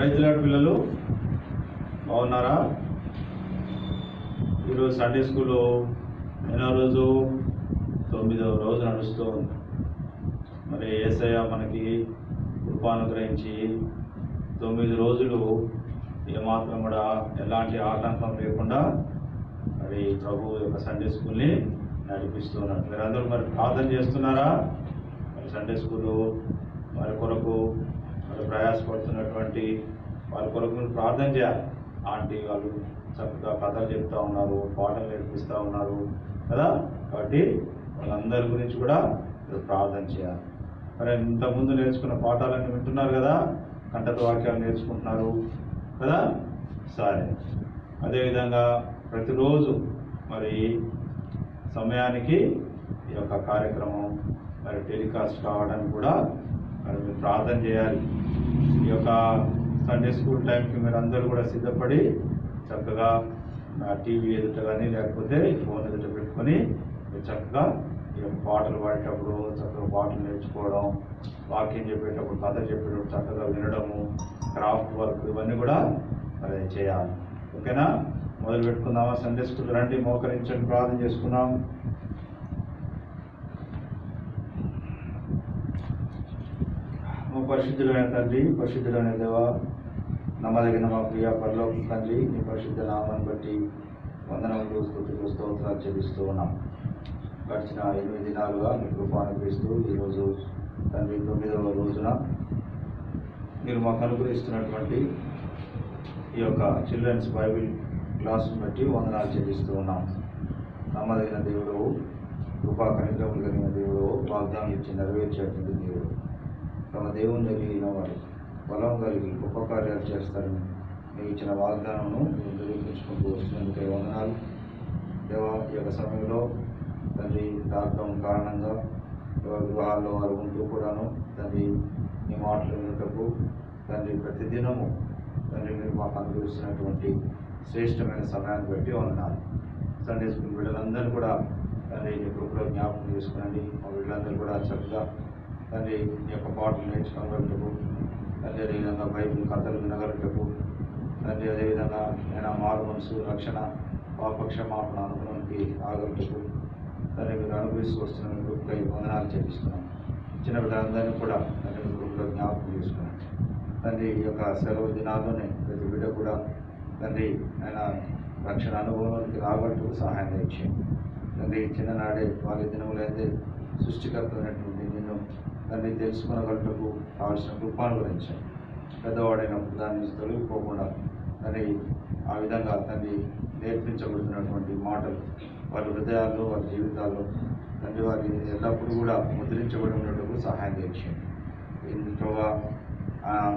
ప్రైజ్లాడ్ పిల్లలు బాగున్నారా? ఈరోజు సండే స్కూల్లో ఎన్నో రోజు 9వ రోజు నడుస్తూ ఉంది. మరి యేసయ్య మనకి కృపానుగ్రహించి 9 రోజులు ఏమాత్రం కూడా ఎలాంటి ఆటంకం లేకుండా మరి ప్రభు యొక్క సండే స్కూల్ని నడిపిస్తున్నారు. మీరందరూ మరి ప్రార్థన చేస్తున్నారా? మరి సండే స్కూలు వారి కొరకు మరి ప్రయాసపడుతున్నటువంటి వారి కొరకు మీరు ప్రార్థన చేయాలి. ఆంటీ వాళ్ళు చక్కగా కథలు చెప్తా ఉన్నారు, పాటలు నేర్పిస్తూ ఉన్నారు కదా. కాబట్టి వాళ్ళందరి గురించి కూడా మీరు ప్రార్థన చేయాలి. మరి ఇంతకుముందు నేర్చుకున్న పాఠాలన్నీ వింటున్నారు కదా, కంఠత వాక్యాలు నేర్చుకుంటున్నారు కదా. సరే, అదేవిధంగా ప్రతిరోజు మరి సమయానికి ఈ యొక్క కార్యక్రమం మరి టెలికాస్ట్ కావడానికి కూడా మరి మీరు ప్రార్థన చేయాలి. ఈ యొక్క సండే స్కూల్ టైంకి మీరు అందరూ కూడా సిద్ధపడి చక్కగా నా టీవీ ఎదుట కానీ లేకపోతే ఫోన్ ఎదుట పెట్టుకొని మీరు చక్కగా ఈ యొక్క పాటలు పాడేటప్పుడు చక్కగా పాటలు నేర్చుకోవడం, వాక్యం చెప్పేటప్పుడు కథ చెప్పేటప్పుడు చక్కగా వినడము, క్రాఫ్ట్ వర్క్ ఇవన్నీ కూడా మరి చేయాలి. ఓకేనా? మొదలు పెట్టుకుందామా? సండే స్కూల్ రండి, మోకరించండి, ప్రార్థన చేసుకుందాం. పరిశుద్ధులైన తండ్రి, పరిశుద్ధులైన దేవ, నమ్మదగిన మా ప్రియ పరలోక తండ్రి, నీ పరిశుద్ధ నామాన్ని బట్టి వందనములు, స్తుతులు, స్తోత్రాలు చెల్లిస్తూ ఉన్నాం. గడిచిన 8 దినాలుగా మీ కృపను అనుగ్రహిస్తూ ఈరోజు తండ్రి 9వ రోజున మీరు మాకు అనుగ్రహిస్తున్నటువంటి ఈ యొక్క చిల్డ్రన్స్ బైబిల్ క్లాస్ను బట్టి వందనాలు చెల్లిస్తూ ఉన్నాం. నమ్మదగిన దేవుడు, కృపా కనికరములు కలిగిన దేవుడు, వాగ్దానం ఇచ్చి నెరవేర్చేటువంటి దేవుడు, తమ దేవుని కలిగిన వారు బలం కలిగి గొప్ప కార్యాలు చేస్తారని మీరు ఇచ్చిన వాగ్దానమును మేము నిరూపించుకుంటూ వస్తున్నందుకే వందనాలు దేవా. ఈ యొక్క సమయంలో తండ్రి లాక్డౌన్ కారణంగా గృహాల్లో వారు ఉంటూ కూడాను తండ్రి నీ మాటలు వినుటకు తండ్రి ప్రతిదినము తండ్రి మీరు మాకు అనుగ్రహిస్తున్నటువంటి శ్రేష్టమైన సమయాన్ని బట్టి వందనాలు. సండే స్కూల్ బిడ్డలందరూ కూడా తండ్రి నీ కృపలో జ్ఞాపకం చేసుకునండి. మా బిడ్డలందరూ కూడా చక్కగా తండ్రి నీ యొక్క పాటలు నేర్చుకోగలుగుటకు తండ్రి, అదేవిధంగా బైబిల్ కథలు వినగలుగుటకు తండ్రి, అదేవిధంగా నేను మారు మనసు రక్షణ పాపక్షమాపణ అనుభవానికి ఆగలుగుటకు తండ్రి మీరు అనుభవిస్తూ వస్తున్న గ్రూప్పై వందనాలు చెల్లిస్తున్నాం. చిన్న బిడ్డలందరినీ కూడా తండ్రి మీ గ్రూప్లో జ్ఞాపకం చేసుకున్నాం. తండ్రి ఈ యొక్క సెలవు దినాల్లోనే ప్రతి బిడ్డ కూడా తండ్రి ఆయన రక్షణ అనుభవానికి రాగలుగుటకు సహాయం తెచ్చేయండి. తండ్రి చిన్ననాడే వాళ్ళ దినములైతే సృష్టికర్తమైనటువంటి నిన్ను తండ్రి తెలుసుకునగలుగుటకు కావాల్సిన కృపాను గురించాయి. పెద్దవాడైనప్పుడు దాన్ని తొలగిపోకుండా తండ్రి ఆ విధంగా తండ్రి నేర్పించబడుతున్నటువంటి మాటలు వారి హృదయాల్లో వారి జీవితాల్లో తండ్రి వారి ఎల్లప్పుడూ కూడా ముద్రించబడి ఉన్నట్టుకు సహాయం చేయండి. ఇంతగా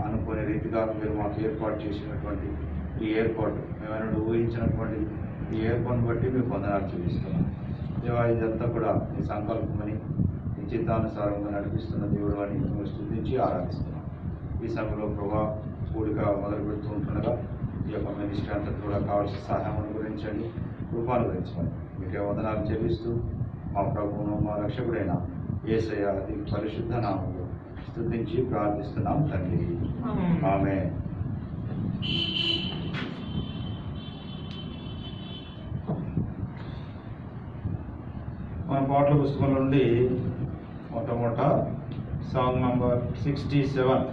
అనుకునే రీతిగా మీరు మాకు ఏర్పాటు చేసినటువంటి ఈ ఏర్పాటు మేమైనా ఊహించినటువంటి ఈ ఏర్పాటును బట్టి మీకు వందనాలు చెల్లిస్తున్నాం దేవా. ఇదంతా కూడా మీ సంకల్పమని మీ చిత్తానుసారంగా నడిపిస్తున్న దేవుడు అని మేము స్తుతించి ఆరాధిస్తున్నాం. ఈ సమయంలో ప్రభా కూడిక మొదలు పెడుతూ ఉంటుండగా ఈ యొక్క మినిస్ట్రీ అంతా కూడా కావాల్సిన సహాయం గురించండి, కృపాను గురించండి. మీకే వందనాలు చెల్లిస్తూ మా ప్రభువును మా రక్షకుడైన యేసయ్య అతి పరిశుద్ధ నామములో స్తుతించి ప్రార్థిస్తున్నాం తండ్రి, ఆమేన్. మన పాటల పుస్తకం నుండి మొట్టమొదట సాంగ్ నంబర్ 67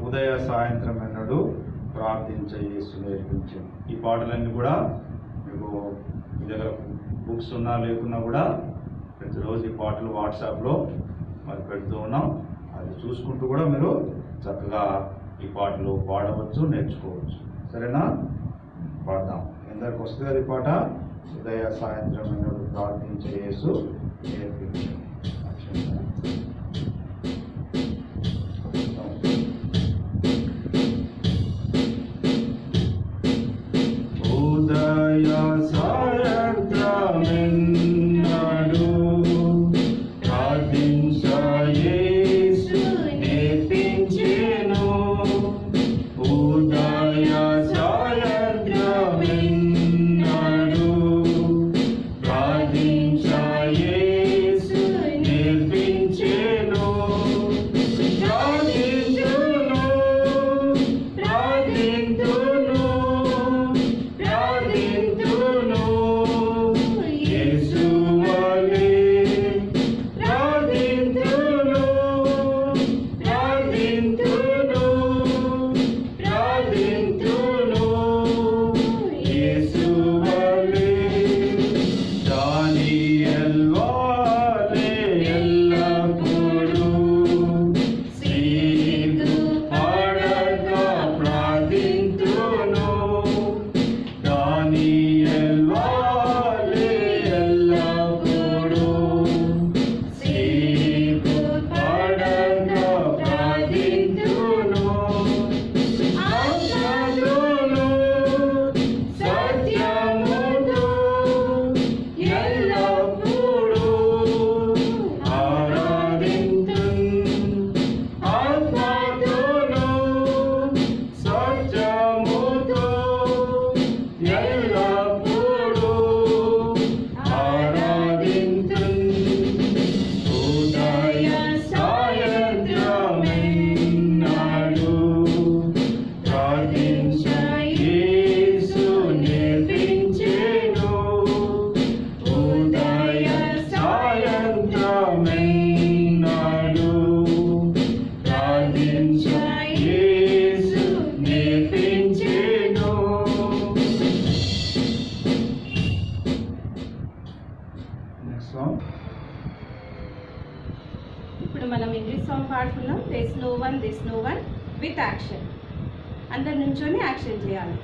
ఉదయ సాయంత్రం ఎన్నడు ప్రార్థించ యేసు నేర్పించాం. ఈ పాటలన్నీ కూడా మీకు మీ దగ్గర బుక్స్ ఉన్నా లేకున్నా కూడా ప్రతిరోజు ఈ పాటలు వాట్సాప్లో మరి పెడుతూ ఉన్నాం. అది చూసుకుంటూ కూడా మీరు చక్కగా ఈ పాటలు పాడవచ్చు, నేర్చుకోవచ్చు. సరేనా? పాడదాం. ఎందరికి వస్తుంది అది పాట? ఉదయ సాయంత్రం ఎన్నడు ప్రార్థించ యేసు నేర్పించాం. ఉదయ సాయంత్రం ఎన్నడు ప్రార్థించ యేసు నేర్పించెను. ఉదయ సాయంత్రం ఎన్నడు ప్రార్థించ యేసు మనం ఇంగ్లీష్ సాంగ్ పాడుకున్నాం. This no one with action. అందరి నుంచొని యాక్షన్ చేయాలి.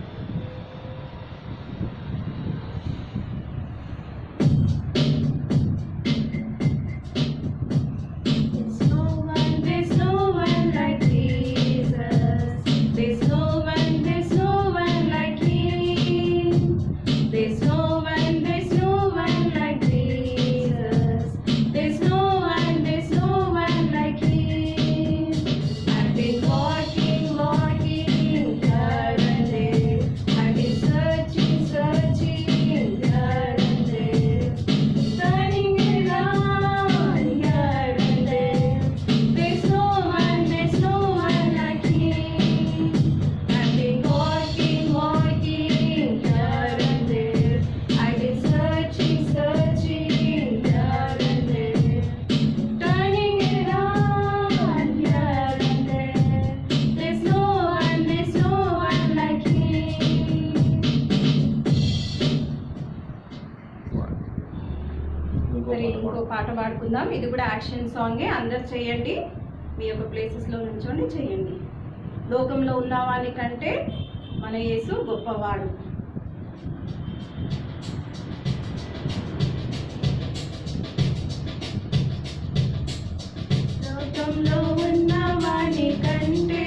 మరి ఇంకో పాట పాడుకుందాం. ఇది కూడా యాక్షన్ సాంగే. అందరు చేయండి. మీ యొక్క ప్లేసెస్లో నుంచోండి చేయండి. లోకంలో ఉన్న వాని కంటే మన యేసు గొప్పవాడు. లోకంలో ఉన్న వాని కంటే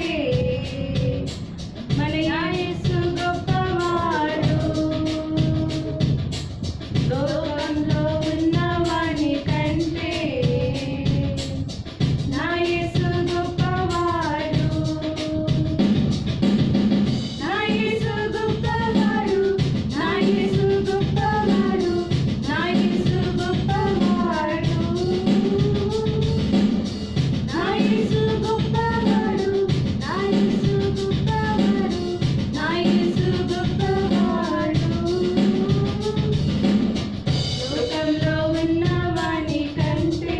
మన యేసు గొప్పవాడు. లోకంలో ఉన్న వాని కంటే నా యేసు గొప్పవాడు. నా యేసు గొప్పవాడు. నా యేసు గొప్పవాడు. నా యేసు గొప్పవాడు. నా యేసు గొప్పవాడు. నా యేసు గొప్పవాడు. నా యేసు గొప్పవాడు. లోకంలో ఉన్న వాని కంటే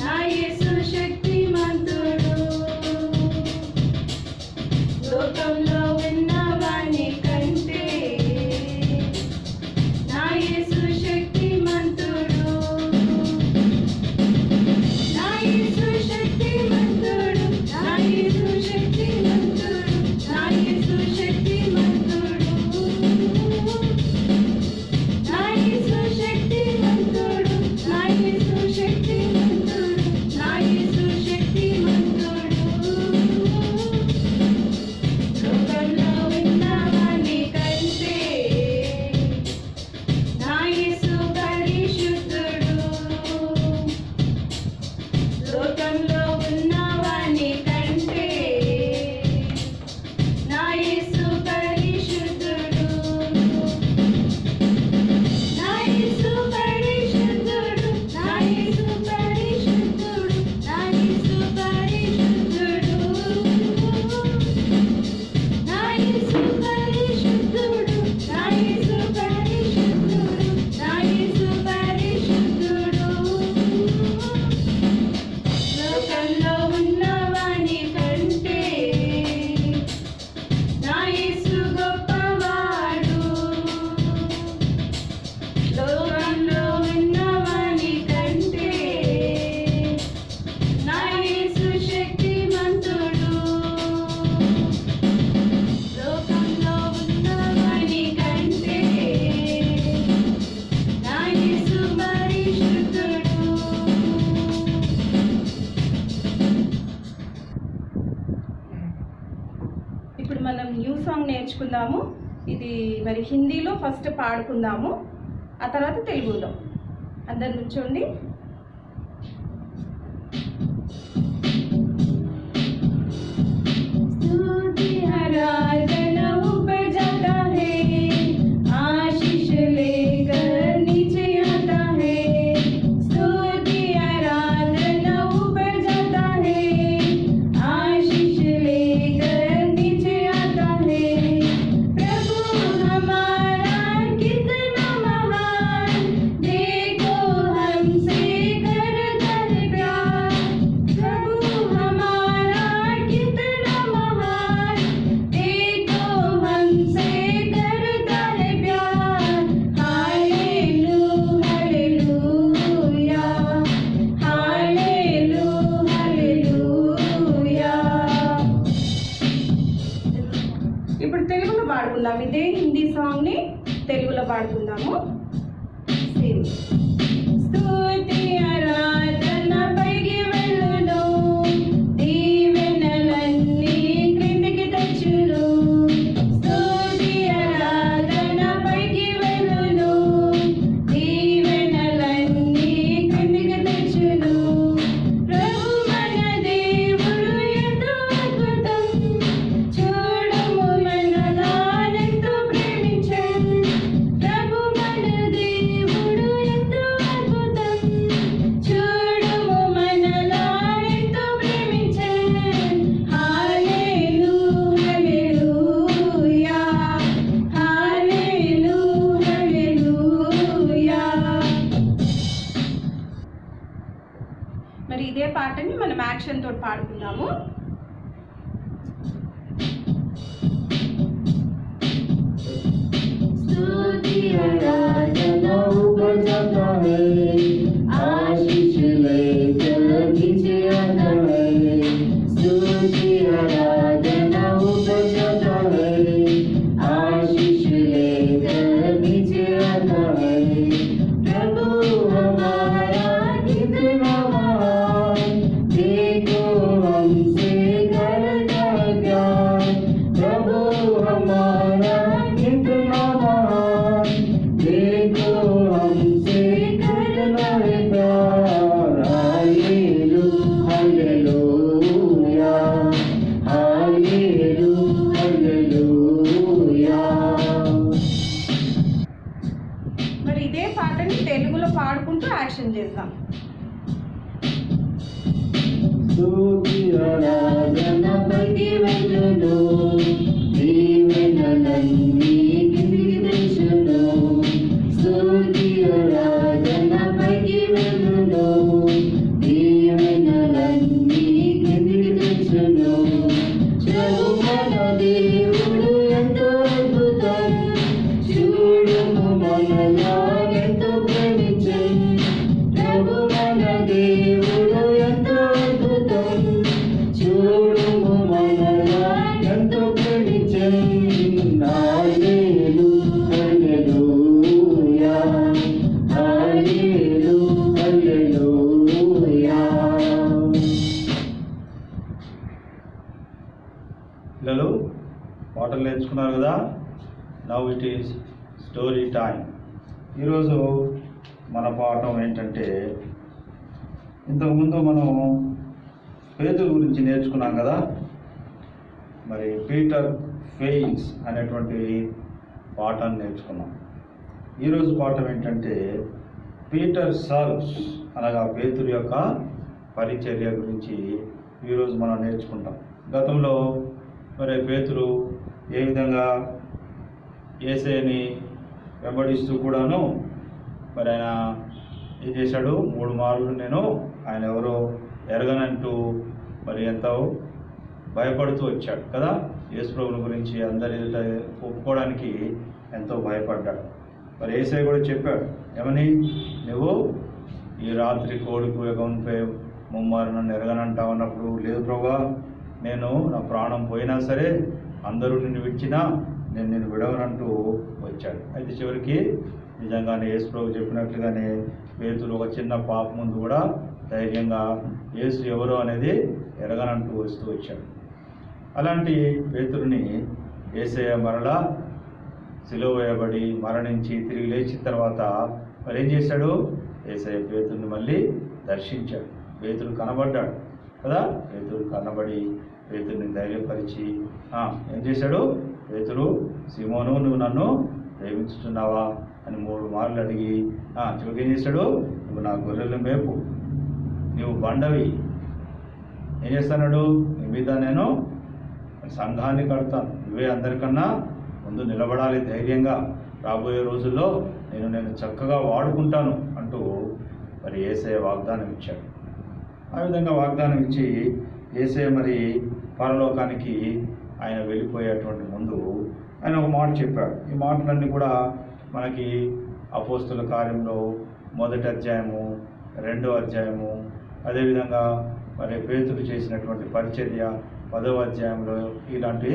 నా యేసు శక్తిమంతుడు. లోకంలో ఉన్న వాని కంటే నా యేసు శక్తిమంతుడు. నా యేసు శక్తిమంతుడు. నా యేసు శక్తిమంతుడు. నా యేసు శక్తిమంతుడు. నా యేసు శక్తిమంతుడు. నా యేసు శక్తిమంతుడు. నా యేసు శక్తిమంతుడు. లోకంలో ఉన్న వాని కంటే నా యేసు పరిశుద్ధుడు. లోకంలో ఉన్న వాని కంటే నా యేసు పరిశుద్ధుడు. నా యేసు పరిశుద్ధుడు. నా యేసు పరిశుద్ధుడు. నా యేసు పరిశుద్ధుడు. నా యేసు పరిశుద్ధుడు. నా యేసు పరిశుద్ధుడు. నా యేసు పరిశుద్ధుడు. లోకంలో ఉన్న వాని కంటే నా యేసు గొప్పవాడు. లోకంలో ఉన్న వాని కంటే నా యేసు శక్తిమంతుడు. లోకంలో ఉన్న వాని కంటే నా యేసు పరిశుద్ధుడు. ఇప్పుడు మనం న్యూ సాంగ్ నేర్చుకుందాము. ఇది మరి హిందీలో ఫస్ట్ పాడుకుందాము, ఆ తర్వాత తెలుగులో. అందరు నుంచోండి. स्तुति आराधना ऊपर जाता है, आशीष लेकर नीचे आता है। स्तुति आराधना ऊपर जाता है, आशीष लेकर नीचे आता है। प्रभु हमारा कितना महान, देखो हमसे ఇదే హిందీ సాంగ్ని తెలుగులో పాడుకుందాము. సేమ్. స్తుతి ఆరాధన పైకి వెళ్ళును, దీవెనలన్నీ క్రిందికి తెచ్చును. స్తుతి ఆరాధన పైకి వెళ్ళును, దీవెనలన్నీ క్రిందికి తెచ్చును. ప్రభు మన దేవుడు ఎంతో అద్భుతం, చూడము మనలానెంతో ప్రేమించెను. ప్రభు మన దేవుడు ఎంతో అద్భుతం, చూడము మనలానెంతో ప్రేమించెను. హల్లెలూయా, హల్లెలూయా, హల్లెలూయా. మరి ఇదే పాటని మనం యాక్షన్ తోటి పాడుకుందాము. స్తుతి ఆరాధన बजाता है, आशीष लेकर नीचे आता है। स्तुति आराधना बजाता है, आशीष लेकर नीचे आता है। प्रभु हमारा कितना महान, देखो हमसे करता ज्ञान। प्रभु हमारा कितना महान, देखो हमसे करना है प्यार। Hallelujah, hallelujah. మరి ఇదే పాటని తెలుగులో పాడుకుంటూ యాక్షన్ చేద్దాం. స్తుతి ఆరాధన పైకి వెళ్ళును, దీవెనలన్నీ కిందికి తెచ్చును. స్తుతి ఆరాధన పైకి వెళ్ళును, దీవెనలన్నీ కిందికి తెచ్చును. ప్రభు మన దేవుడు ఎంతో అద్భుతం, చూడుము మనలా ఎంతో ప్రేమించెను. ప్రభు మన దేవుడు ఎంతో అద్భుతం, చూడుము మనలా ఎంతో ప్రేమించెను. హల్లెలూయా, హల్లెలూయా. పిల్లలు పాటలు నేర్చుకున్నారు కదా. Now it is story time. ఈరోజు మన పాఠం ఏంటంటే, ఇంతకుముందు మనం పేతురు గురించి నేర్చుకున్నాం కదా. మరి పీటర్ ఫెయిల్స్ అనేటువంటి పాఠాన్ని నేర్చుకున్నాం. ఈరోజు పాఠం ఏంటంటే పీటర్ సర్వ్స్, అనగా పేతురు యొక్క పరిచర్య గురించి ఈరోజు మనం నేర్చుకుంటాం. గతంలో మరి పేతురు ఏ విధంగా యేసయ్యని వెంబడిస్తూ కూడాను మరి ఆయన ఏం చేశాడు, 3 మార్లు నేను ఆయన ఎవరో ఎరగనంటూ మరి ఎంతో భయపడుతూ వచ్చాడు కదా. యేసు ప్రభువుని గురించి అందరి ఎదుట ఒప్పుకోవడానికి ఎంతో భయపడ్డాడు. మరి యేసయ్య కూడా చెప్పాడు, ఏమని, నువ్వు ఈ రాత్రి కోడికి ఎగనుపై 3 మార్లు నన్ను ఎరగనంటావు అన్నప్పుడు, లేదు ప్రభువా, నేను నా ప్రాణం పోయినా సరే అందరూ నిన్ను విడిచినా నేను నిన్ను విడవనంటూ వచ్చాడు. అయితే చివరికి నిజంగానే యేసు ప్రభు చెప్పినట్లుగానే పేతురు ఒక చిన్న పాప ముందు కూడా ధైర్యంగా యేసు ఎవరో అనేది ఎరగనంటూ వస్తూ వచ్చాడు. అలాంటి పేతురుని యేసయ్య మరలా సిలువ వేయబడి మరణించి తిరిగి లేచిన తర్వాత మరి ఏం చేశాడు, యేసయ్య పేతురుని మళ్ళీ దర్శించాడు. పేతురు కనబడ్డాడు కదా. పేతురు కనబడి పేతురుని ధైర్యపరిచి ఏం చేశాడు, పేతురు, సీమోను, నువ్వు నన్ను ప్రేమించుతున్నావా అని 3 మార్లు అడిగి చివరికి ఏం చేశాడు, నువ్వు నా గొర్రెలను మేపు, నువ్వు బండవి, ఏం చేస్తాడు, నీ మీద నేను సంఘాన్ని కడతాను, నువ్వే అందరికన్నా ముందు నిలబడాలి ధైర్యంగా, రాబోయే రోజుల్లో నేను చక్కగా వాడుకుంటాను అంటూ మరి యేసయ్య వాగ్దానం ఇచ్చాడు. ఆ విధంగా వాగ్దానం ఇచ్చి యేసయ్య మరి పరలోకానికి ఆయన వెళ్ళిపోయేటువంటి ముందు ఆయన ఒక మాట చెప్పాడు. ఈ మాటలన్నీ కూడా మనకి అపోస్తుల కార్యంలో 1వ అధ్యాయము 2వ అధ్యాయము, అదేవిధంగా మరి పేతురు చేసినటువంటి పరిచర్య 10వ అధ్యాయంలో ఇలాంటి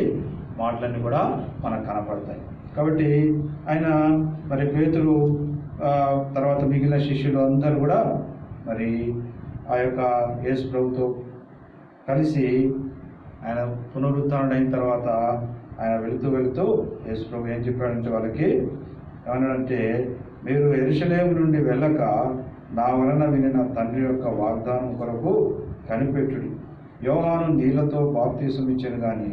మాటలన్నీ కూడా మనకు కనపడతాయి. కాబట్టి ఆయన మరి పేతురు తర్వాత మిగిలిన శిష్యులు అందరూ కూడా మరి ఆ యొక్క యేసు ప్రభుతో కలిసి ఆయన పునరుద్ధరణ అయిన తర్వాత ఆయన వెళుతూ యేసు ప్రభు ఏం చెప్పాడంటే వాళ్ళకి ఏమన్నాడంటే, మీరు యెరూషలేము నుండి వెళ్ళక నా వలన వినిన తండ్రి యొక్క వాగ్దానం కొరకు కనిపెట్టుడి. యోహాను నీళ్లతో బాప్తీసం ఇచ్చాను, కానీ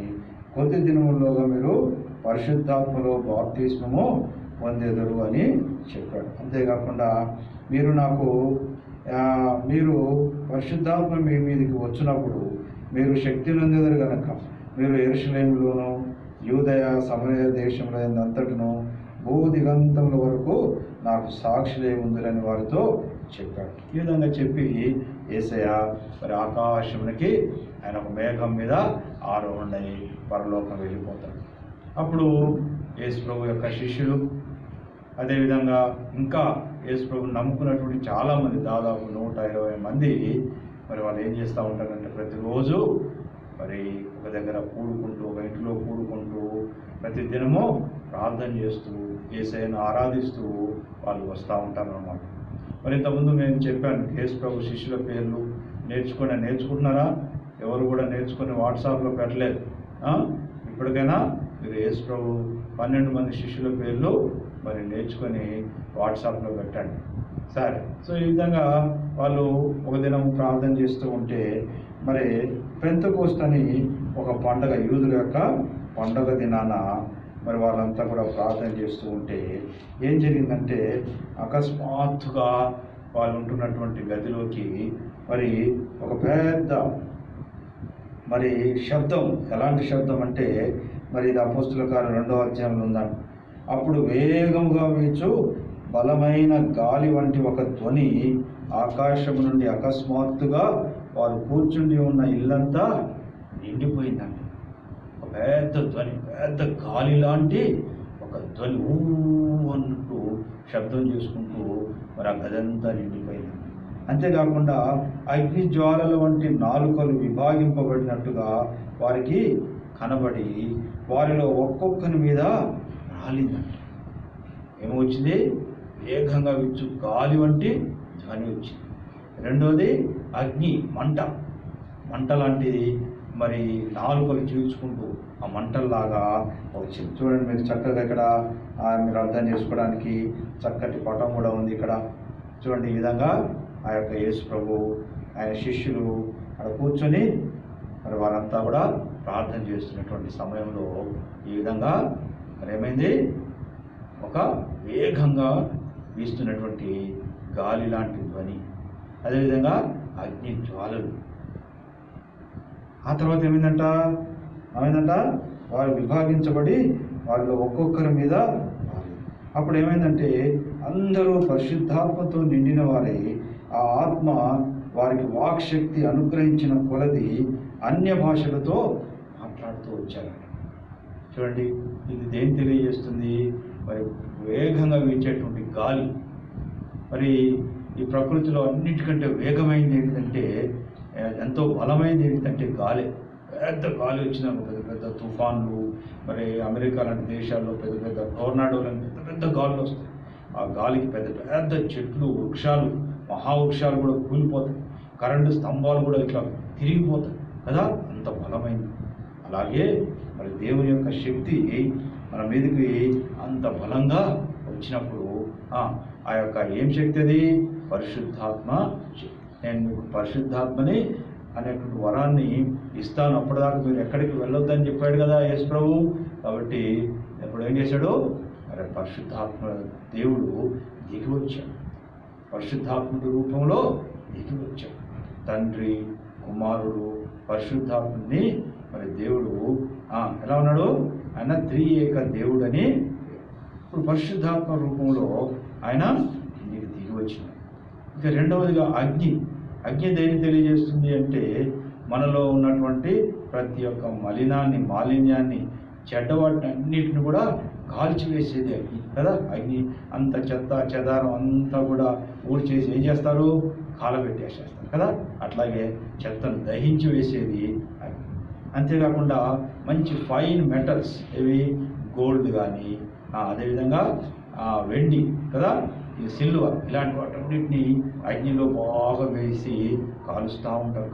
కొద్ది దినముల్లోగా మీరు పరిశుద్ధాత్మలో బాప్తీస్మము పొందెదరు అని చెప్పాడు. అంతేకాకుండా మీరు పరిశుద్ధాత్మ మీ మీదకి వచ్చినప్పుడు మీరు శక్తి నొందెదరు గనక మీరు యెరూషలేములోను యూదయ సమరయ దేశంలో అంతటను భూదిగంతముల వరకు నాకు సాక్షులే ఉందని వారితో చెప్పాడు. ఈ విధంగా చెప్పి యేసయ్య మరి ఆకాశమునికి ఆయన ఒక మేఘం మీద ఆరోహణై పరలోకం వెళ్ళిపోతాడు. అప్పుడు యేసు ప్రభు యొక్క శిష్యులు, అదేవిధంగా ఇంకా యేసు ప్రభుని నమ్ముకున్నటువంటి చాలామంది, దాదాపు 120 మంది మరి వాళ్ళు ఏం చేస్తూ ఉంటారంటే, ప్రతిరోజు మరి ఒక దగ్గర కూడుకుంటూ, ఒక ఇంట్లో కూడుకుంటూ, ప్రతి దినము ప్రార్థన చేస్తూ, యేసయ్యను ఆరాధిస్తూ వాళ్ళు వస్తూ ఉంటారు అన్నమాట. మరి ఇంతకుముందు నేను చెప్పాను, యేసు ప్రభు శిష్యుల పేర్లు నేర్చుకుంటున్నారా? ఎవరు కూడా నేర్చుకొని వాట్సాప్లో పెట్టలేదు. ఇప్పటికైనా మీరు యేసు ప్రభు 12 మంది శిష్యుల పేర్లు మరి నేర్చుకొని వాట్సాప్లో పెట్టండి. సరే, సో ఈ విధంగా వాళ్ళు ఒక దినం ప్రార్థన చేస్తూ ఉంటే మరి పెంతెకోస్తు అని ఒక పండగ, యూదుల యొక్క పండగ దినాన మరి వాళ్ళంతా కూడా ప్రార్థన చేస్తూ ఉంటే ఏం జరిగిందంటే, అకస్మాత్తుగా వాళ్ళు ఉంటున్నటువంటి గదిలోకి మరి ఒక పెద్ద మరి శబ్దం. ఎలాంటి శబ్దం అంటే, మరి ఇది అపోస్తుల కార్యం 2వ అధ్యాయంలో ఉందండి. అప్పుడు వేగముగా వీచు బలమైన గాలి వంటి ఒక ధ్వని ఆకాశం నుండి అకస్మాత్తుగా వారు కూర్చుండి ఉన్న ఇల్లంతా నిండిపోయిందండి. ఒక పెద్ద ధ్వని, పెద్ద గాలి లాంటి ఒక ధ్వని అన్నట్టు శబ్దం చేసుకుంటూ మరి ఆ గదంతా నిండిపోయింది. అంతేకాకుండా అగ్ని జ్వాలల వంటి నాలుకలు విభాగింపబడినట్టుగా వారికి కనబడి వారిలో ఒక్కొక్కరి మీద రాలిందంట. ఏమొచ్చింది? వేగంగా విచ్చు గాలి వంటి ధ్వని వచ్చింది. రెండోది అగ్ని, మంట లాంటిది మరి నాలుకలు చీల్చుకుంటూ ఆ మంటల్లాగా వచ్చింది. చూడండి, మీరు చక్కగా ఇక్కడ మీరు అర్థం చేసుకోవడానికి చక్కటి పటం కూడా ఉంది ఇక్కడ. చూడండి, ఈ విధంగా ఆ యొక్క యేసు ప్రభు ఆయన శిష్యులు అక్కడ కూర్చొని మరి వారంతా కూడా ప్రార్థన చేస్తున్నటువంటి సమయంలో ఈ విధంగా మరి ఏమైంది? ఒక వేగంగా వీస్తున్నటువంటి గాలి లాంటి ధ్వని, అదేవిధంగా అగ్ని జ్వాలలు. ఆ తర్వాత ఏమైందంట? వారు విభాగించబడి వారిలో ఒక్కొక్కరి మీద. అప్పుడు ఏమైందంటే, అందరూ పరిశుద్ధాత్మతో నిండిన వారై ఆ ఆత్మ వారికి వాక్శక్తి అనుగ్రహించిన కొలది అన్య భాషలతో మాట్లాడుతూ వచ్చారు. చూడండి, ఇది దేని తెలియజేస్తుంది? మరి వేగంగా వీచేటువంటి గాలి. మరి ఈ ప్రకృతిలో అన్నిటికంటే వేగమైనది ఏంటంటే, ఎంతో బలమైనది ఏంటంటే గాలి. పెద్ద గాలి వచ్చిన పెద్ద పెద్ద తుఫాన్లు, మరి అమెరికా లాంటి దేశాల్లో పెద్ద పెద్ద టోర్నాడోలు అని పెద్ద పెద్ద గాలులు వస్తాయి. ఆ గాలికి పెద్ద పెద్ద చెట్లు, వృక్షాలు, మహావృక్షాలు కూడా కూలిపోతాయి. కరెంటు స్తంభాలు కూడా ఇట్లా తిరిగిపోతాయి కదా, అంత బలమైంది. అలాగే మరి దేవుని యొక్క శక్తి మన మీదకి అంత బలంగా వచ్చినప్పుడు ఆ యొక్క ఏం శక్తి? అది పరిశుద్ధాత్మ శక్తి. నేను మీకు పరిశుద్ధాత్మని అనేటువంటి వరాన్ని ఇస్తాను, అప్పటిదాకా మీరు ఎక్కడికి వెళ్ళొద్దని చెప్పాడు కదా యేసు ప్రభు. కాబట్టి ఎప్పుడు ఏం చేశాడు? మరి పరిశుద్ధాత్మ దేవుడు దిగి వచ్చాడు, పరిశుద్ధాత్ముడి రూపంలో దిగి వచ్చాడు. తండ్రి, కుమారుడు, పరిశుద్ధాత్ముడిని మరి దేవుడు ఎలా ఉన్నాడు? ఆయన త్రియేక దేవుడని. ఇప్పుడు పరిశుద్ధాత్మ రూపంలో ఆయన ఇంటికి దిగి వచ్చినాడు. ఇక రెండవదిగా అగ్ని దేన్ని తెలియజేస్తుంది అంటే, మనలో ఉన్నటువంటి ప్రతి ఒక్క మాలిన్యాన్ని, చెడ్డవాటిని అన్నిటిని కూడా కాల్చివేసేది అగ్ని కదా. అగ్ని అంత చెత్త చెదారం అంతా కూడా ఊడ్చేసి ఏం చేస్తారు? కాలబెట్టేసేస్తారు కదా. అట్లాగే చెత్తను దహించి వేసేది అగ్ని. అంతేకాకుండా మంచి ఫైన్ మెటల్స్, ఇవి గోల్డ్ కానీ, అదేవిధంగా వెండి కదా, ఈ సిల్వ, ఇలాంటి వాటన్నిటిని అగ్నిలో బాగా వేసి కాలుస్తూ ఉంటారు.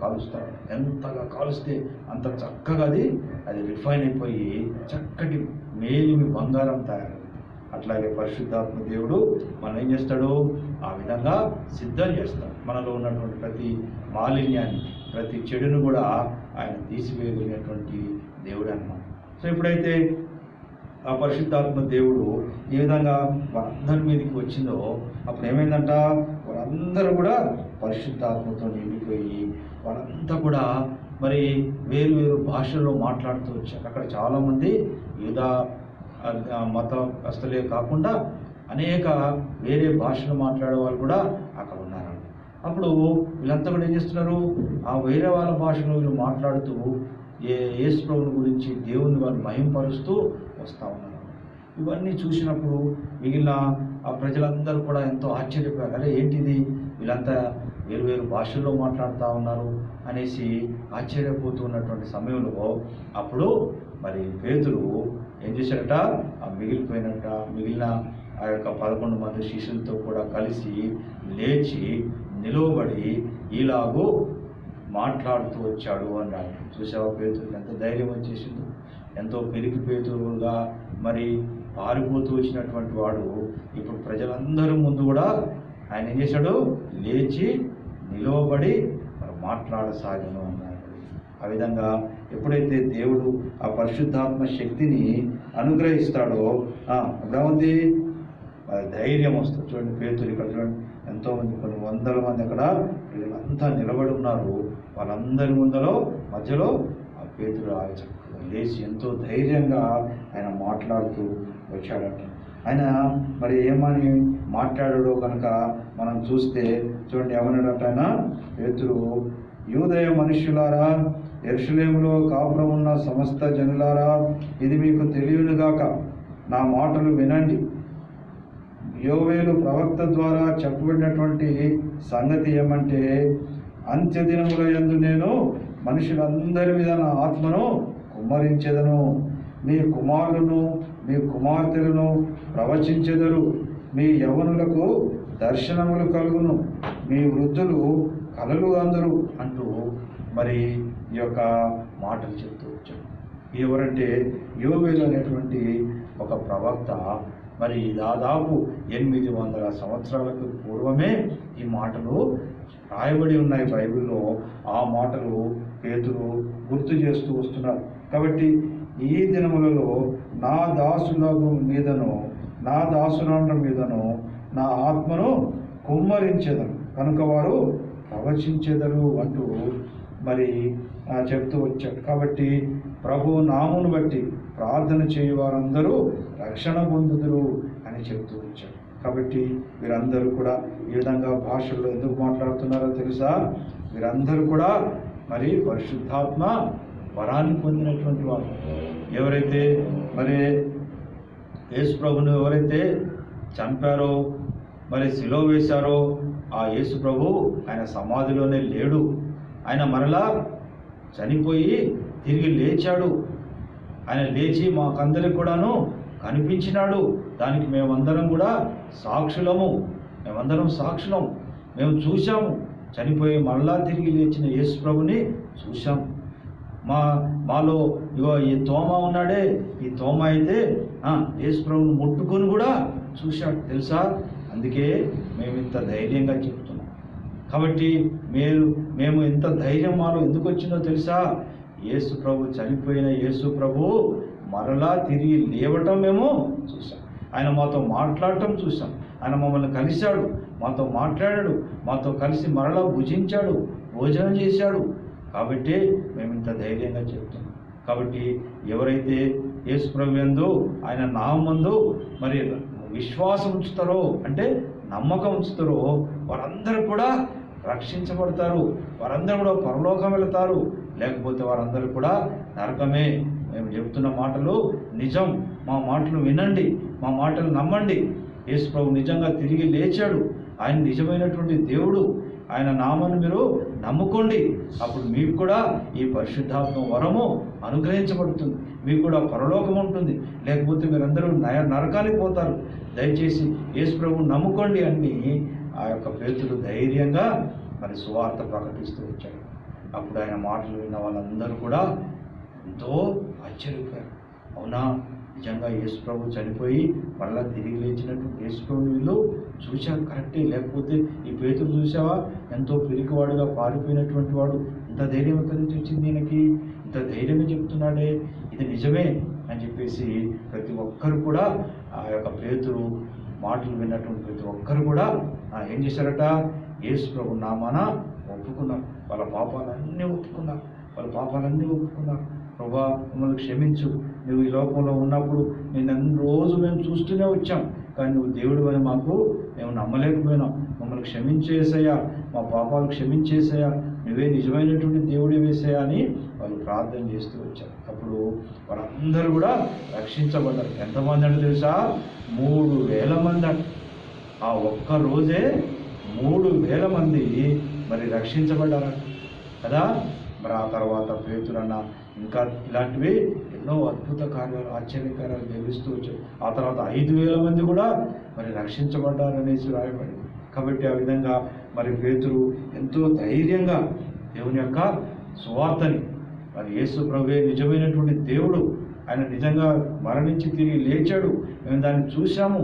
ఎంతగా కాలుస్తే అంత చక్కగా అది రిఫైన్ అయిపోయి చక్కటి మేలిమి బంగారం తయారు. అట్లాగే పరిశుద్ధాత్మ దేవుడు మనం ఏం చేస్తాడు, ఆ విధంగా సిద్ధం చేస్తాడు. మనలో ఉన్నటువంటి ప్రతి మాలిన్యాన్ని, ప్రతి చెడును కూడా ఆయన తీసివేయగలిగినటువంటి దేవుడు అన్నమాట. సో ఎప్పుడైతే ఆ పరిశుద్ధాత్మ దేవుడు ఏ విధంగా వారందరి మీదకి వచ్చిందో అప్పుడు ఏమైందంట, వారందరూ కూడా పరిశుద్ధాత్మతో నిండిపోయి వారంతా కూడా మరి వేరు వేరు భాషల్లో మాట్లాడుతూ వచ్చారు. అక్కడ చాలామంది యూదా మతస్థులే కాకుండా అనేక వేరే భాషలు మాట్లాడే వాళ్ళు కూడా అక్కడ ఉన్నారు. అప్పుడు వీళ్ళంతా కూడా ఏం చేస్తున్నారు, ఆ వేరే వాళ్ళ భాషలో వీళ్ళు మాట్లాడుతూ యేసు ప్రభువుని గురించి దేవుని వాళ్ళు మహింపరుస్తూ వస్తూ ఉన్నారు. ఇవన్నీ చూసినప్పుడు మిగిలిన ఆ ప్రజలందరూ కూడా ఎంతో ఆశ్చర్యపోయారు. అరే ఏంటిది, వీళ్ళంతా వేరు వేరు భాషల్లో మాట్లాడుతూ ఉన్నారు అనేసి ఆశ్చర్యపోతున్నటువంటి సమయంలో అప్పుడు మరి పేతురు ఏం చేశాడట, ఆ మిగిలిన ఆ యొక్క 11 మంది శిష్యులతో కూడా కలిసి లేచి నిలవబడి ఇలాగూ మాట్లాడుతూ వచ్చాడు అన్నాడు. చూసావా, పేతురు ఎంత ధైర్యం వచ్చేసిందో, ఎంతో పెరిగి పేతురుగా మరి పారిపోతూ వచ్చినటువంటి వాడు ఇప్పుడు ప్రజలందరూ ముందు కూడా ఆయన ఏం చేశాడు, లేచి నిలవబడి మరి మాట్లాడసాగాను అన్నాడు. ఆ విధంగా ఎప్పుడైతే దేవుడు ఆ పరిశుద్ధాత్మ శక్తిని అనుగ్రహిస్తాడో అప్పుడేముంది, ధైర్యం వస్తుంది. చూడండి పేతురు ఇక్కడ చూడండి, ఎంతోమంది కొన్ని వందల మంది అక్కడ వీళ్ళంతా నిలబడి ఉన్నారు. వాళ్ళందరి మధ్యలో ఆ పేతురు చక్కగా లేచి ఎంతో ధైర్యంగా ఆయన మాట్లాడుతూ వచ్చాడట. ఆయన మరి ఏమని మాట్లాడాడో కనుక మనం చూస్తే చూడండి, ఏమన్నాడట ఆయన పేతురు, యూదయ మనుష్యులారా, యెరూషలేములో కాపురం ఉన్న సమస్త జనులారా, ఇది మీకు తెలియనుగాక, నా మాటలు వినండి. యోవేలు ప్రవక్త ద్వారా చెప్పబడినటువంటి సంగతి ఏమంటే, అంత్యదినముల యందు నేను మనుషులందరి మీద నా ఆత్మను కుమ్మరించెదను. మీ కుమారులను మీ కుమార్తెలను ప్రవచించెదరు. మీ యవ్వనులకు దర్శనములు కలుగును. మీ వృద్ధులు కలలు అందరు అంటూ మరి ఈ యొక్క మాటలు చెప్తూ వచ్చాడు. ఎవరంటే యోవేలు అనేటువంటి ఒక ప్రవక్త. మరి దాదాపు 800 సంవత్సరాలకు పూర్వమే ఈ మాటలు రాయబడి ఉన్నాయి బైబిల్లో. ఆ మాటలు పేతురు గుర్తు చేస్తూ వస్తున్నారు. కాబట్టి ఈ దినములలో నా దాసుల మీదను నా ఆత్మను కుమ్మరించెదను, కనుక వారు ప్రవచించెదరు అంటూ మరి చెప్తూ వచ్చాడు. కాబట్టి ప్రభు నామును బట్టి ప్రార్థన చేయవారందరూ రక్షణ పొందుదురు అని చెప్తూ వచ్చాడు. కాబట్టి వీరందరూ కూడా ఈ విధంగా భాషల్లో ఎందుకు మాట్లాడుతున్నారో తెలుసా? వీరందరూ కూడా మరి పరిశుద్ధాత్మ వరాన్ని పొందినటువంటి వారు. ఎవరైతే మరి యేసు ప్రభును ఎవరైతే చంపారో, మరి శిలువ వేశారో, ఆ యేసు ప్రభు ఆయన సమాధిలోనే లేడు. ఆయన మరలా చనిపోయి తిరిగి లేచాడు. ఆయన లేచి మాకందరికి కూడాను కనిపించినాడు. దానికి మేమందరం కూడా సాక్షులము. మేము చూసాము. చనిపోయి మరలా తిరిగి లేచిన యేసు ప్రభుని చూసాము. మాలో ఇగో ఈ తోమ ఉన్నాడే, ఈ తోమ అయితే యేసు ప్రభుని ముట్టుకొని కూడా చూశాడు తెలుసా. అందుకే మేము ఇంత ధైర్యంగా చెప్తున్నాం. కాబట్టి మేము ఇంత ధైర్యం మాలో ఎందుకు వచ్చిందో తెలుసా? యేసు ప్రభు చనిపోయిన యేసు ప్రభు మరలా తిరిగి లేవటం మేము చూసాం. ఆయన మాతో మాట్లాడటం చూసాం. ఆయన మమ్మల్ని కలిశాడు, మాతో మాట్లాడాడు, మాతో కలిసి మరలా భుజించాడు, భోజనం చేశాడు. కాబట్టి మేము ఇంత ధైర్యంగా చెప్తున్నాం. కాబట్టి ఎవరైతే యేసు ప్రభు యందు ఆయన నామందు మరి విశ్వాసం ఉంచుతారో, అంటే నమ్మకం ఉంచుతారో, వారందరూ కూడా రక్షించబడతారు. వారందరూ కూడా పరలోకం వెళతారు. లేకపోతే వారందరూ కూడా నరకమే. మేము చెప్తున్న మాటలు నిజం. మా మాటలు వినండి, మా మాటలు నమ్మండి. యేసు ప్రభు నిజంగా తిరిగి లేచాడు. ఆయన నిజమైనటువంటి దేవుడు. ఆయన నామాన్ని మీరు నమ్ముకోండి, అప్పుడు మీకు కూడా ఈ పరిశుద్ధాత్మ వరము అనుగ్రహించబడుతుంది, మీకు కూడా పరలోకం ఉంటుంది, లేకపోతే మీరందరూ నరకానికి పోతారు, దయచేసి యేసు ప్రభువుని నమ్ముకోండి అని ఆ యొక్క పేతురు ధైర్యంగా మరి సువార్త ప్రకటిస్తూ వచ్చాడు. అప్పుడు ఆయన మాటలు విన్న వాళ్ళందరూ కూడా ఎంతో ఆశ్చర్యపోయారు. అవునా, నిజంగా యేసు ప్రభు చనిపోయి మళ్ళా తిరిగి లేచినట్టు యేసు ప్రభు వీళ్ళు చూశారు, కరెక్టే. లేకపోతే ఈ పేతురు చూసావా, ఎంతో పిరికివాడుగా పారిపోయినటువంటి వాడు, ఇంత ధైర్యం ఎక్కడి నుంచి వచ్చింది ఈయనకి, ఇంత ధైర్యంగా చెప్తున్నాడే, ఇది నిజమే అని చెప్పేసి ప్రతి ఒక్కరు కూడా ఆ యొక్క పేతురు మాటలు విన్నటువంటి ప్రతి ఒక్కరు కూడా ఏం చేశారట, యేసు ప్రభు నామాన ఒప్పుకున్నారు, వాళ్ళ పాపాలన్నీ ఒప్పుకున్నారు, ప్రభా మమ్మల్ని క్షమించు, నువ్వు ఈ లోకంలో ఉన్నప్పుడు నేను రోజు మేము చూస్తూనే వచ్చాం, కానీ నువ్వు దేవుడు అని మేము నమ్మలేకపోయినాం, మమ్మల్ని క్షమించేసయ్యా, మా పాపాలు క్షమించేసయ్యా, నువ్వే నిజమైనటువంటి దేవుడే వేసాయా అని వాళ్ళు ప్రార్థన చేస్తూ వచ్చారు. అప్పుడు వాళ్ళందరూ కూడా రక్షించబడ్డారు. ఎంతమంది అంటే తెలుసా, 3,000 మంది అంట. ఆ ఒక్క రోజే 3,000 మంది మరి రక్షించబడ్డారట కదా. మరి ఆ తర్వాత పేతురన్న ఇంకా ఇలాంటివి ఎన్నో అద్భుత కార్యాలు, ఆశ్చర్యకార్యాలు జరిగిస్తూ వచ్చారు. ఆ తర్వాత 5,000 మంది కూడా మరి రక్షించబడ్డారనేసి రాయబడింది. కాబట్టి ఆ విధంగా మరి పేతురు ఎంతో ధైర్యంగా దేవుని యొక్క సువార్తని, మరి యేసు ప్రభువే నిజమైనటువంటి దేవుడు, ఆయన నిజంగా మరణించి తిరిగి లేచాడు, మేము దాన్ని చూసాము,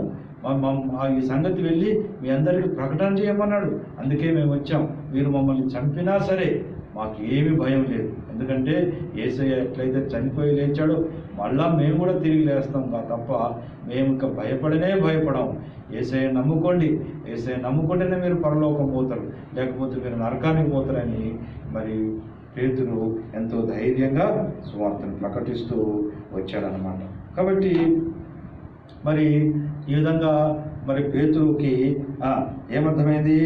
ఈ సంగతి వెళ్ళి మీ అందరికీ ప్రకటన చేయమన్నాడు, అందుకే మేము వచ్చాం, మీరు మమ్మల్ని చంపినా సరే మాకు ఏమీ భయం లేదు, ఎందుకంటే యేసయ్య ఎట్లయితే చనిపోయి లేచాడో మళ్ళా మేము కూడా తిరిగి లేస్తాం తప్ప మేము ఇంకా భయపడము. యేసయ్య నమ్ముకుంటేనే మీరు పరలోకం పోతారు, లేకపోతే మీరు నరకానికి పోతారని మరి పేతురు ఎంతో ధైర్యంగా సువార్తను ప్రకటిస్తూ వచ్చాడనమాట. కాబట్టి మరి ఈ విధంగా మరి పేతురుకి ఏమర్థమైంది,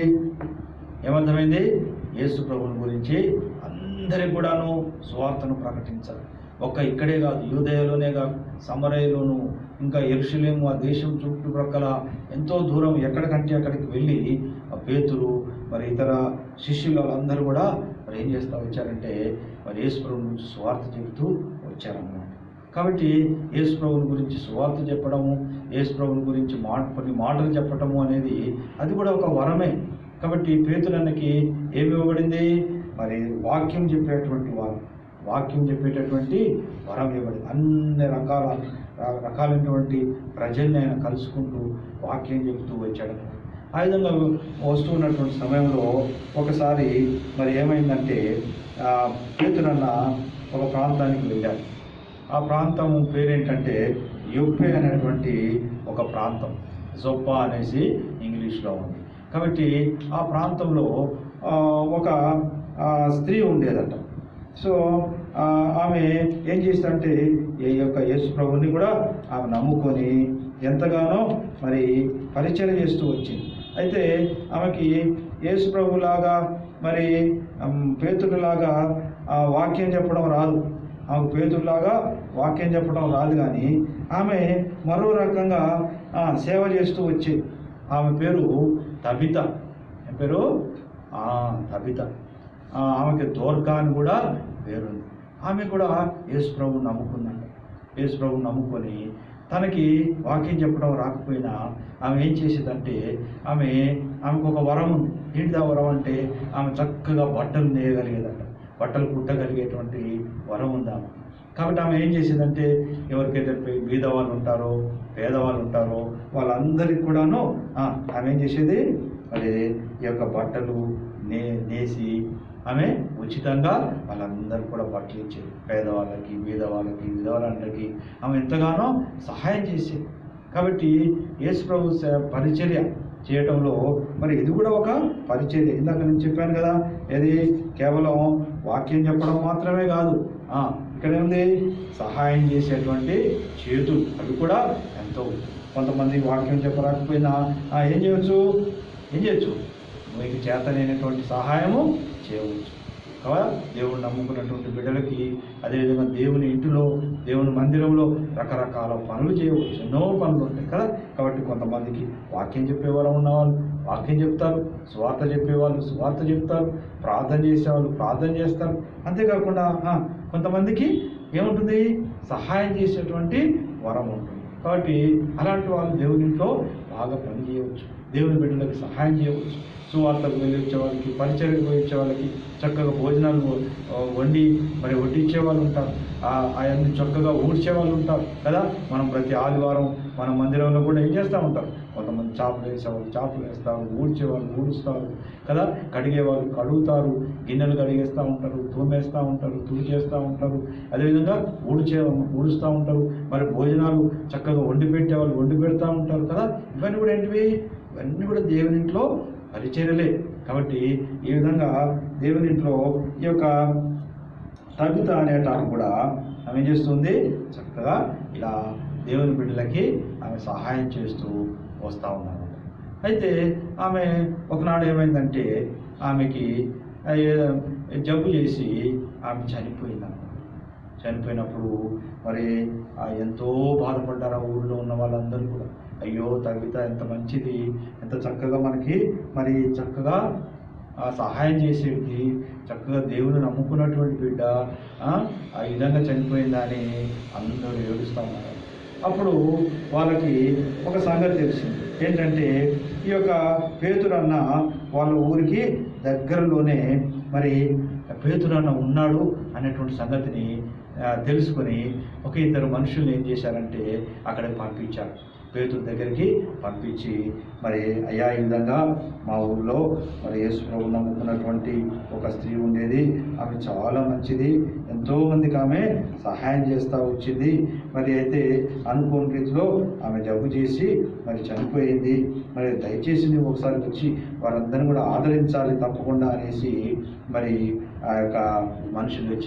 యేసు ప్రభువుని గురించి అందరికి కూడాను సువార్తను ప్రకటించాలి. ఇక్కడే కాదు, యూదయలోనే కాదు, సమరయలోను, ఇంకా యెరూషలేము, ఆ దేశం చుట్టుప్రక్కల ఎంతో దూరం ఎక్కడికంటే అక్కడికి వెళ్ళి ఆ పేతురు మరి ఇతర శిష్యులు వాళ్ళందరూ కూడా మరి ఏం చేస్తూ వచ్చారంటే మరి యేసు ప్రభువు గురించి సువార్త చెబుతూ వచ్చారన్నమాట. కాబట్టి యేసు ప్రభువుని గురించి సువార్త చెప్పడము, యేసు ప్రభువుని గురించి కొన్ని మాటలు చెప్పటము అనేది అది కూడా ఒక వరమే. కాబట్టి పేతురన్నకి ఏమి ఇవ్వబడింది, మరి వాక్యం చెప్పేటటువంటి వరం ఇవ్వబడింది. అన్ని రకాలైనటువంటి ప్రజల్ని ఆయన కలుసుకుంటూ వాక్యం చెబుతూ వచ్చాడు. ఆ విధంగా వస్తూ ఉన్నటువంటి సమయంలో ఒకసారి మరి ఏమైందంటే పేతురన్న ఒక ప్రాంతానికి వెళ్ళాడు. ఆ ప్రాంతం పేరేంటంటే యొప్పే అనేటువంటి ఒక ప్రాంతం, జొప్పా అనేసి ఇంగ్లీష్లో ఉంది. కాబట్టి ఆ ప్రాంతంలో ఒక స్త్రీ ఉండేదట. సో ఆమె ఏం చేసిందంటే ఈ యొక్క యేసు ప్రభువుని కూడా ఆమె నమ్ముకొని ఎంతగానో మరి పరిచయం చేస్తూ వచ్చింది. అయితే ఆమెకి యేసు ప్రభులాగా మరి పేతురులాగా వాక్యం చెప్పడం రాదు, ఆమెకు పేతురులాగా వాక్యం చెప్పడం రాదు, కానీ ఆమె మరో రకంగా సేవ చేస్తూ వచ్చేది. ఆమె పేరు తబిత. ఏం పేరు? తబిత. ఆమెకి దోర్కా అని కూడా పేరుంది. ఆమె కూడా యేసు ప్రభువుని నమ్ముకుందంట. యేసు ప్రభువుని నమ్ముకొని తనకి వాక్యం చెప్పడం రాకపోయినా ఆమె ఏం చేసేదంటే ఆమెకు ఒక వరం ఉంది. ఏంటిది ఆ వరం అంటే ఆమె చక్కగా బట్టలు నేయగలిగేదంట, బట్టలు కుట్టగలిగేటువంటి వరం ఉంది ఆమె. కాబట్టి ఆమె ఏం చేసేదంటే ఎవరికైతే బీదవాళ్ళు ఉంటారో, పేదవాళ్ళు ఉంటారో వాళ్ళందరికీ కూడాను ఆమె ఏం చేసేది, మరి ఈ యొక్క బట్టలు నేసి ఆమె ఉచితంగా వాళ్ళందరూ కూడా బట్టలు ఇచ్చేది. పేదవాళ్ళకి, బీదవాళ్ళకి, విధవరాళ్ళకి ఆమె ఎంతగానో సహాయం చేసేది. కాబట్టి యేసు ప్రభు పరిచర్య చేయటంలో మరి ఇది కూడా ఒక పరిచర్య. ఇందాక నేను చెప్పాను కదా, ఇది కేవలం వాక్యం చెప్పడం మాత్రమే కాదు, ఇక్కడ ఉంది సహాయం చేసేటువంటి చేతులు, అవి కూడా ఎంతో. కొంతమంది వాక్యం చెప్పరాకపోయినా ఏం చేయవచ్చు, మీకు చేతనైనటువంటి సహాయము చేయవచ్చు కదా. దేవుడు నమ్ముకున్నటువంటి బిడ్డలకి, అదేవిధంగా దేవుని ఇంటిలో, దేవుని మందిరంలో రకరకాల పనులు చేయవచ్చు, ఎన్నో పనులు ఉంటాయి కదా. కాబట్టి కొంతమందికి వాక్యం చెప్పే వరం ఉన్నవాళ్ళు వాక్యం చెప్తారు, సువార్త చెప్పేవాళ్ళు సువార్త చెప్తారు, ప్రార్థన చేసేవాళ్ళు ప్రార్థన చేస్తారు. అంతేకాకుండా కొంతమందికి ఏముంటుంది, సహాయం చేసేటువంటి వరం ఉంటుంది. కాబట్టి అలాంటి వాళ్ళు దేవుని ఇంట్లో బాగా పని చేయవచ్చు, దేవుని బిడ్డలకు సహాయం చేయవచ్చు. సువార్తకు వెళ్ళి వచ్చే వాళ్ళకి, పరిచర్యకు పోయి వచ్చే వాళ్ళకి చక్కగా భోజనాలు వండి మరి వడ్డించే వాళ్ళు ఉంటారు, అవన్నీ చక్కగా ఊడ్చే వాళ్ళు ఉంటారు కదా. మనం ప్రతి ఆదివారం మన మందిరంలో కూడా ఏం చేస్తూ ఉంటారు, కొంతమంది చేపలు వేసేవాళ్ళు చేపలు వేస్తారు, ఊడ్చేవాళ్ళు ఊడుస్తారు కదా, కడిగేవాళ్ళు కడుగుతారు, గిన్నెలు కడిగేస్తూ ఉంటారు, తోమేస్తూ ఉంటారు, తుడిచేస్తూ ఉంటారు, అదేవిధంగా ఊడుస్తూ ఉంటారు. మరి భోజనాలు చక్కగా వండి పెట్టేవాళ్ళు వండి పెడతా ఉంటారు కదా. ఇవన్నీ కూడా ఏంటివి, ఇవన్నీ కూడా దేవుని ఇంట్లో పరిచర్యలే. కాబట్టి ఈ విధంగా దేవుని ఇంట్లో ఈ యొక్క తబిత అనేటామె కూడా ఆమె ఏం చేస్తుంది, చక్కగా ఇలా దేవుని బిడ్డలకి ఆమె సహాయం చేస్తూ వస్తూ ఉన్నారు. అయితే ఆమె ఒకనాడు ఏమైందంటే ఆమెకి జబ్బు చేసి ఆమె చనిపోయిందన్నమాట. చనిపోయినప్పుడు మరి ఎంతో బాధపడ్డారు ఆ ఊళ్ళో ఉన్న వాళ్ళందరూ కూడా. అయ్యో తబిత ఎంత మంచిది, ఎంత చక్కగా మనకి మరి చక్కగా సహాయం చేసేది, చక్కగా దేవుని నమ్ముకున్నటువంటి బిడ్డ ఆ విధంగా చనిపోయిందా అని అందరూ ఏడుస్తూ ఉన్నారు. అప్పుడు వాళ్ళకి ఒక సంగతి తెలిసింది ఏంటంటే, ఈ యొక్క పేతురన్న వాళ్ళ ఊరికి దగ్గరలోనే మరి పేతురన్న ఉన్నాడు అనేటువంటి సంగతిని తెలుసుకొని ఒక ఇద్దరు మనుషుల్ని ఏం చేశారంటే అక్కడికి పంపించారు. పేతురు దగ్గరికి పంపించి, మరి అయ్యా ఈ విధంగా మా ఊళ్ళో మరి యేసు ప్రభువు నమ్ముకున్నటువంటి ఒక స్త్రీ ఉండేది, ఆమె చాలా మంచిది, ఎంతోమందికి ఆమె సహాయం చేస్తూ వచ్చింది. మరి అయితే అనుకోని రీతిలో ఆమె జబ్బు చేసి మరి చనిపోయింది. మరి దయచేసి నువ్వు ఒకసారి వచ్చి వారందరినీ కూడా ఆదరించాలి తప్పకుండా అనేసి మరి ఆ యొక్క మనుషులు వచ్చి